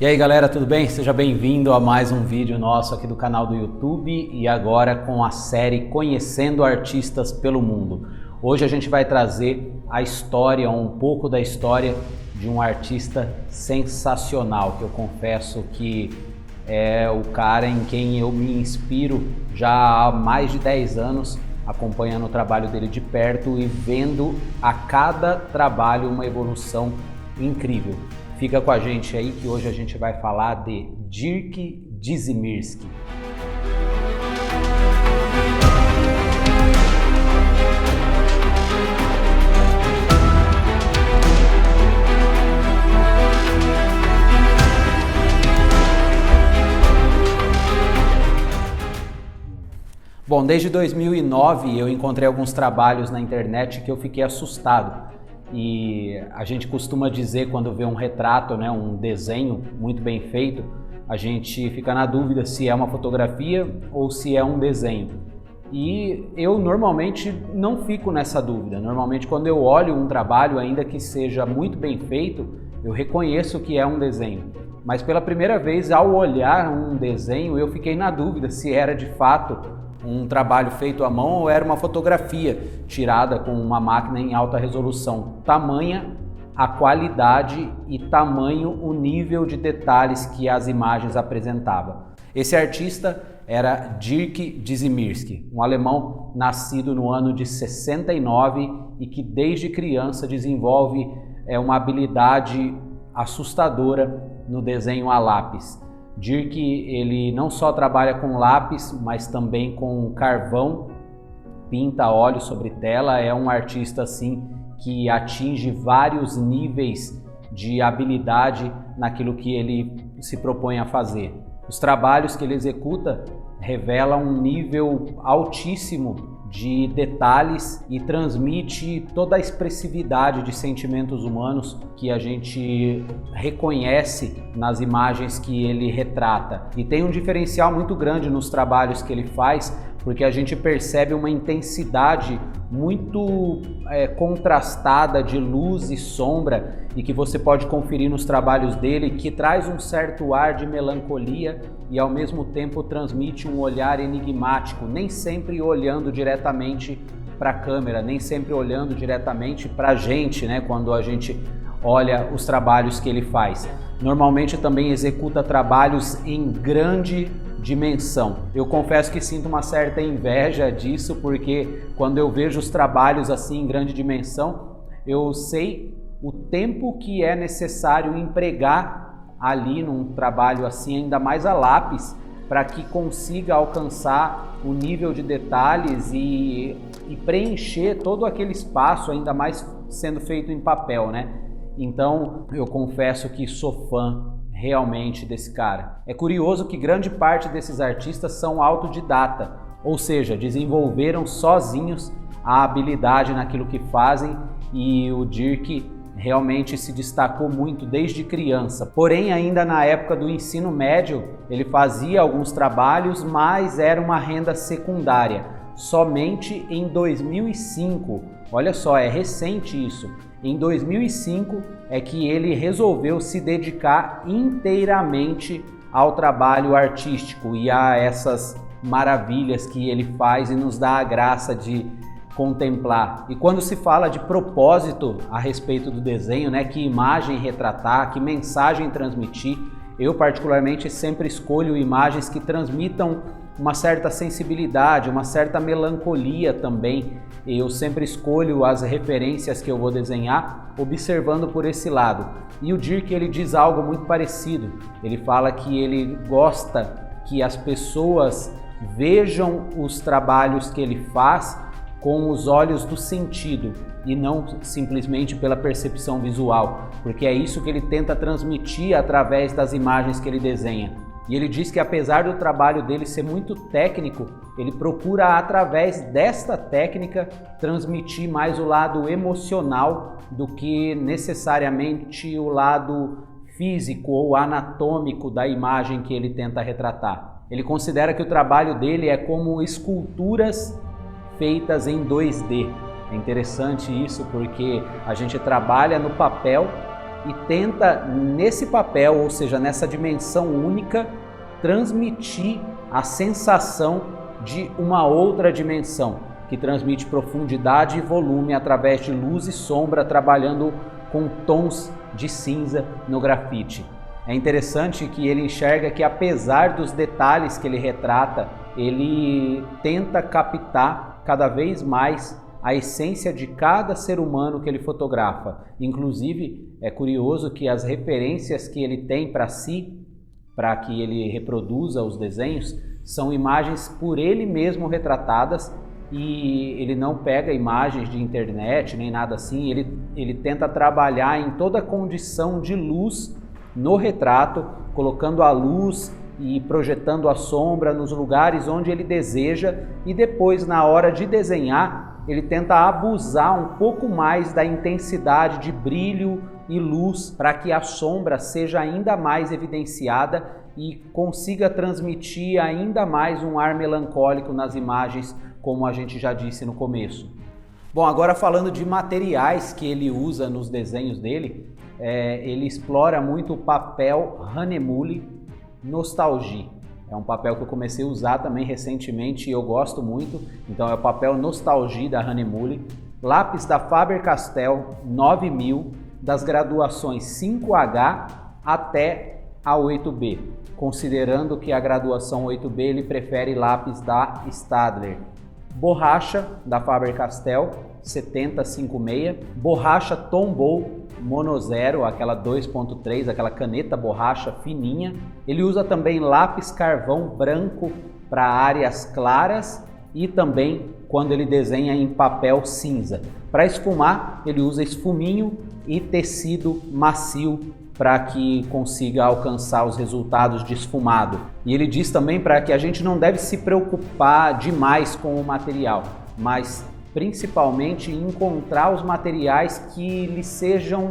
E aí galera, tudo bem? Seja bem-vindo a mais um vídeo nosso aqui do canal do YouTube e agora com a série Conhecendo Artistas pelo Mundo. Hoje a gente vai trazer a história, um pouco da história de um artista sensacional, que eu confesso que é o cara em quem eu me inspiro já há mais de 10 anos, acompanhando o trabalho dele de perto e vendo a cada trabalho uma evolução incrível. Fica com a gente aí que hoje a gente vai falar de Dirk Dziemirski. Bom, desde 2009 eu encontrei alguns trabalhos na internet que eu fiquei assustado. E a gente costuma dizer quando vê um retrato, né, um desenho muito bem feito, a gente fica na dúvida se é uma fotografia ou se é um desenho. E eu normalmente não fico nessa dúvida. Normalmente quando eu olho um trabalho, ainda que seja muito bem feito, eu reconheço que é um desenho. Mas pela primeira vez, ao olhar um desenho, eu fiquei na dúvida se era de fato um trabalho feito à mão ou era uma fotografia tirada com uma máquina em alta resolução. Tamanha a qualidade e tamanho o nível de detalhes que as imagens apresentavam. Esse artista era Dirk Dziemirski, um alemão nascido no ano de 69 e que desde criança desenvolve uma habilidade assustadora no desenho a lápis. Dirk, ele não só trabalha com lápis, mas também com carvão, pinta óleo sobre tela, é um artista assim que atinge vários níveis de habilidade naquilo que ele se propõe a fazer. Os trabalhos que ele executa revelam um nível altíssimo de detalhes e transmite toda a expressividade de sentimentos humanos que a gente reconhece nas imagens que ele retrata. E tem um diferencial muito grande nos trabalhos que ele faz, porque a gente percebe uma intensidade muito contrastada de luz e sombra e que você pode conferir nos trabalhos dele, que traz um certo ar de melancolia e ao mesmo tempo transmite um olhar enigmático, nem sempre olhando diretamente para a câmera, nem sempre olhando diretamente para a gente, né, quando a gente olha os trabalhos que ele faz. Normalmente também executa trabalhos em grande dimensão. Eu confesso que sinto uma certa inveja disso, porque quando eu vejo os trabalhos assim em grande dimensão, eu sei o tempo que é necessário empregar ali num trabalho assim, ainda mais a lápis, para que consiga alcançar o nível de detalhes e preencher todo aquele espaço, ainda mais sendo feito em papel, né? Então eu confesso que sou fã realmente desse cara. É curioso que grande parte desses artistas são autodidata, ou seja, desenvolveram sozinhos a habilidade naquilo que fazem, e o Dirk realmente se destacou muito desde criança. Porém, ainda na época do ensino médio, ele fazia alguns trabalhos, mas era uma renda secundária. Somente em 2005, olha só, é recente isso, em 2005 é que ele resolveu se dedicar inteiramente ao trabalho artístico e a essas maravilhas que ele faz e nos dá a graça de contemplar. E quando se fala de propósito a respeito do desenho, né, que imagem retratar, que mensagem transmitir, eu particularmente sempre escolho imagens que transmitam uma certa sensibilidade, uma certa melancolia também. Eu sempre escolho as referências que eu vou desenhar observando por esse lado. E o Dirk, ele diz algo muito parecido. Ele fala que ele gosta que as pessoas vejam os trabalhos que ele faz com os olhos do sentido e não simplesmente pela percepção visual, porque é isso que ele tenta transmitir através das imagens que ele desenha. E ele diz que apesar do trabalho dele ser muito técnico, ele procura através desta técnica transmitir mais o lado emocional do que necessariamente o lado físico ou anatômico da imagem que ele tenta retratar. Ele considera que o trabalho dele é como esculturas feitas em 2D. É interessante isso porque a gente trabalha no papel e tenta nesse papel, ou seja, nessa dimensão única, transmitir a sensação de uma outra dimensão, que transmite profundidade e volume através de luz e sombra, trabalhando com tons de cinza no grafite. É interessante que ele enxerga que, apesar dos detalhes que ele retrata, ele tenta captar cada vez mais a essência de cada ser humano que ele fotografa. Inclusive, é curioso que as referências que ele tem para si, para que ele reproduza os desenhos, são imagens por ele mesmo retratadas, e ele não pega imagens de internet nem nada assim. Ele tenta trabalhar em toda a condição de luz no retrato, colocando a luz e projetando a sombra nos lugares onde ele deseja, e depois, na hora de desenhar, ele tenta abusar um pouco mais da intensidade de brilho e luz para que a sombra seja ainda mais evidenciada e consiga transmitir ainda mais um ar melancólico nas imagens, como a gente já disse no começo. Bom, agora falando de materiais que ele usa nos desenhos dele, ele explora muito o papel Hahnemühle Nostalgie. É um papel que eu comecei a usar também recentemente e eu gosto muito. Então é o papel Nostalgie da Hahnemühle. Lápis da Faber-Castell 9000, das graduações 5H até a 8B. Considerando que a graduação 8B ele prefere lápis da Staedtler. Borracha da Faber-Castell 7056. Borracha Tombow Mono Zero, aquela 2.3, aquela caneta borracha fininha. Ele usa também lápis carvão branco para áreas claras e também quando ele desenha em papel cinza. Para esfumar, ele usa esfuminho e tecido macio para que consiga alcançar os resultados de esfumado. E ele diz também para que a gente não deve se preocupar demais com o material, mas principalmente encontrar os materiais que lhe sejam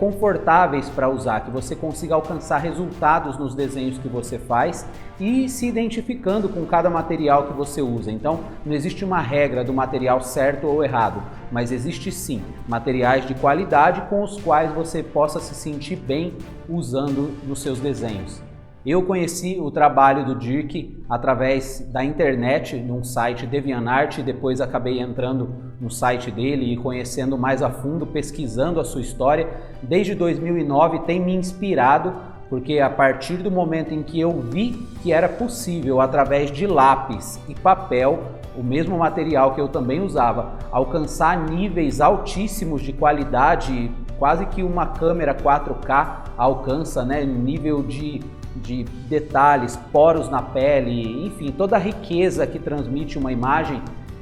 confortáveis para usar, que você consiga alcançar resultados nos desenhos que você faz e se identificando com cada material que você usa. Então, não existe uma regra do material certo ou errado, mas existe sim materiais de qualidade com os quais você possa se sentir bem usando nos seus desenhos. Eu conheci o trabalho do Dirk através da internet, num site DeviantArt, e depois acabei entrando no site dele e conhecendo mais a fundo, pesquisando a sua história. Desde 2009 tem me inspirado, porque a partir do momento em que eu vi que era possível, através de lápis e papel, o mesmo material que eu também usava, alcançar níveis altíssimos de qualidade, quase que uma câmera 4K alcança, né, nível de detalhes, poros na pele, enfim, toda a riqueza que transmite uma imagem.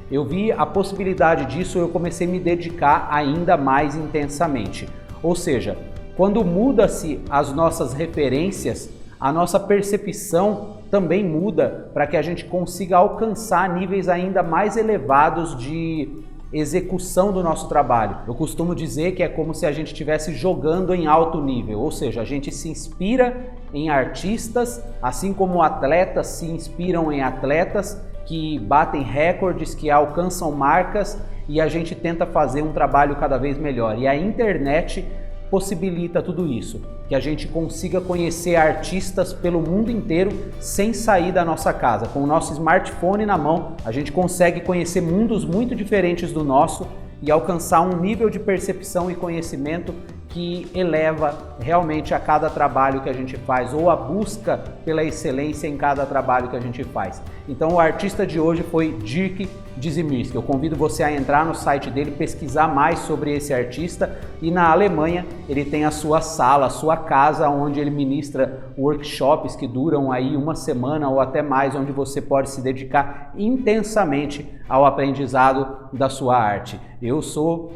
Eu vi a possibilidade disso e eu comecei a me dedicar ainda mais intensamente. Ou seja, quando muda-se as nossas referências, a nossa percepção também muda para que a gente consiga alcançar níveis ainda mais elevados de execução do nosso trabalho. Eu costumo dizer que é como se a gente estivesse jogando em alto nível, ou seja, a gente se inspira em artistas, assim como atletas se inspiram em atletas que batem recordes, que alcançam marcas, e a gente tenta fazer um trabalho cada vez melhor. E a internet possibilita tudo isso, que a gente consiga conhecer artistas pelo mundo inteiro sem sair da nossa casa. Com o nosso smartphone na mão, a gente consegue conhecer mundos muito diferentes do nosso e alcançar um nível de percepção e conhecimento que eleva realmente a cada trabalho que a gente faz, ou a busca pela excelência em cada trabalho que a gente faz. Então o artista de hoje foi Dirk Dizimierski. Eu convido você a entrar no site dele, pesquisar mais sobre esse artista, e na Alemanha ele tem a sua sala, a sua casa, onde ele ministra workshops que duram aí uma semana ou até mais, onde você pode se dedicar intensamente ao aprendizado da sua arte. Eu sou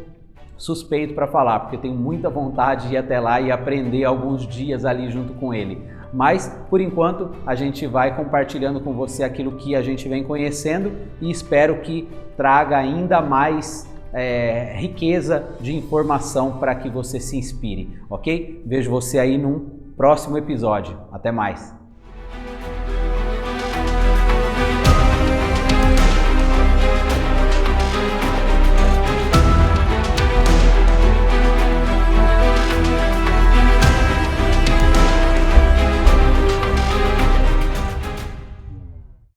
suspeito para falar, porque tenho muita vontade de ir até lá e aprender alguns dias ali junto com ele. Mas, por enquanto, a gente vai compartilhando com você aquilo que a gente vem conhecendo e espero que traga ainda mais riqueza de informação para que você se inspire, ok? Vejo você aí num próximo episódio. Até mais!